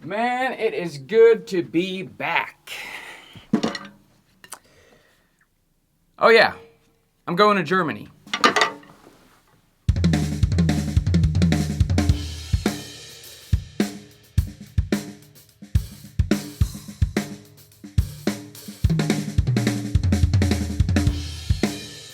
Man, it is good to be back. Oh yeah, I'm going to Germany.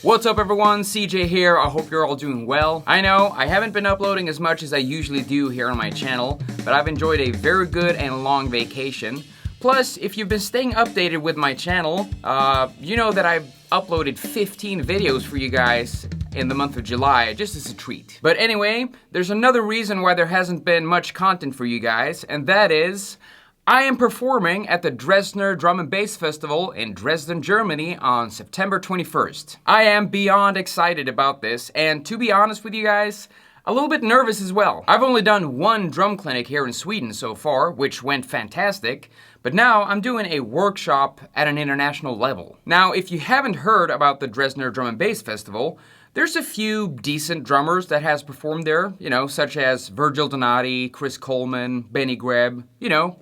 What's up everyone, CJ here. I hope you're all doing well. I know, I haven't been uploading as much as I usually do here on my channel, but I've enjoyed a very good and long vacation. Plus, if you've been staying updated with my channel, you know that I've uploaded 15 videos for you guys in the month of July, just as a treat. But anyway, there's another reason why there hasn't been much content for you guys, and that is, I am performing at the Dresdner Drum Bass Festival in Dresden, Germany on September 21st. I am beyond excited about this, and to be honest with you guys, a little bit nervous as well. I've only done one drum clinic here in Sweden so far, which went fantastic, but now I'm doing a workshop at an international level. Now, if you haven't heard about the Dresdner Drum Bass Festival, there's a few decent drummers that has performed there, you know, such as Virgil Donati, Chris Coleman, Benny Greb, you know,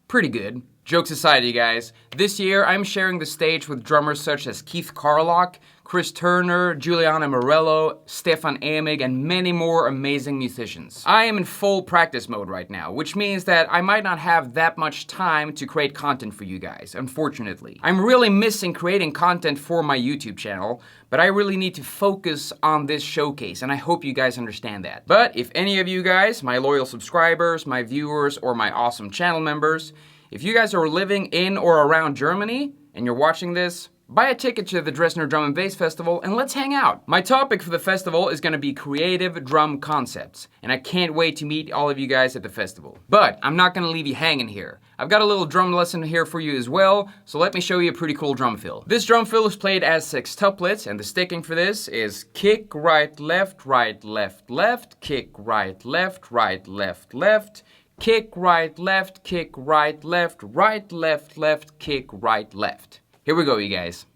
pretty good. Jokes aside, you guys, this year I'm sharing the stage with drummers such as Keith Carlock, Chris Turner, Juliana Morello, Stefan Emig, and many more amazing musicians. I am in full practice mode right now, which means that I might not have that much time to create content for you guys, unfortunately. I'm really missing creating content for my YouTube channel, but I really need to focus on this showcase, and I hope you guys understand that. But if any of you guys, my loyal subscribers, my viewers, or my awesome channel members, if you guys are living in or around Germany, and you're watching this, buy a ticket to the Dresdner Drum Bass Festival and let's hang out. My topic for the festival is going to be creative drum concepts, and I can't wait to meet all of you guys at the festival. But I'm not going to leave you hanging here. I've got a little drum lesson here for you as well, so let me show you a pretty cool drum fill. This drum fill is played as sextuplets, and the sticking for this is kick, right, left, left, kick, right, left, left, kick, right, left, kick, right, left. Here we go, you guys.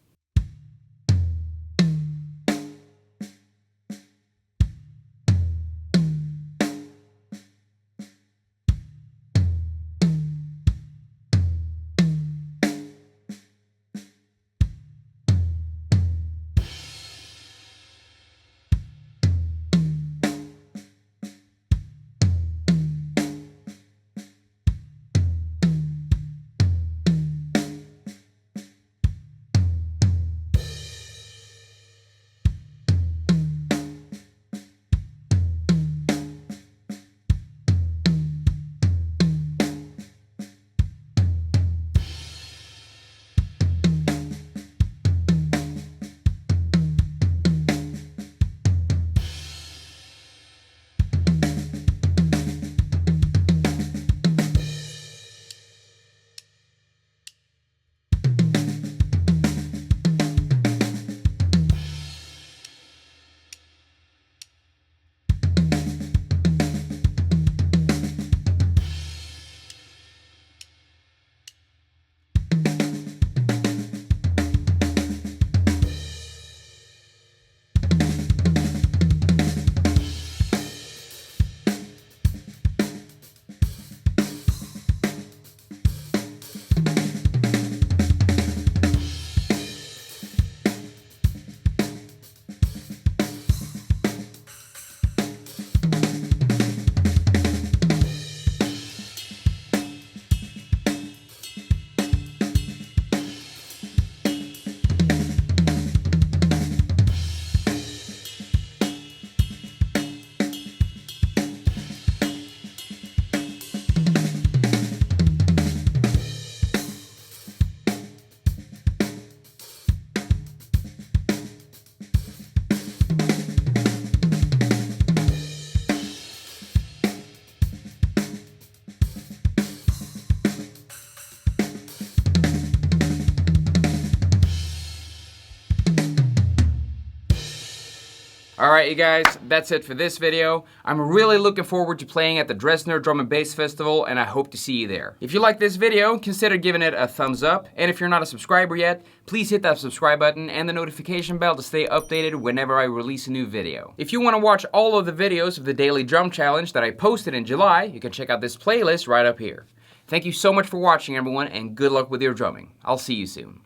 Alright you guys, that's it for this video. I'm really looking forward to playing at the Dresdner Drum Bass Festival, and I hope to see you there. If you like this video, consider giving it a thumbs up, and if you're not a subscriber yet, please hit that subscribe button and the notification bell to stay updated whenever I release a new video. If you want to watch all of the videos of the Daily Drum Challenge that I posted in July, you can check out this playlist right up here. Thank you so much for watching, everyone, and good luck with your drumming. I'll see you soon.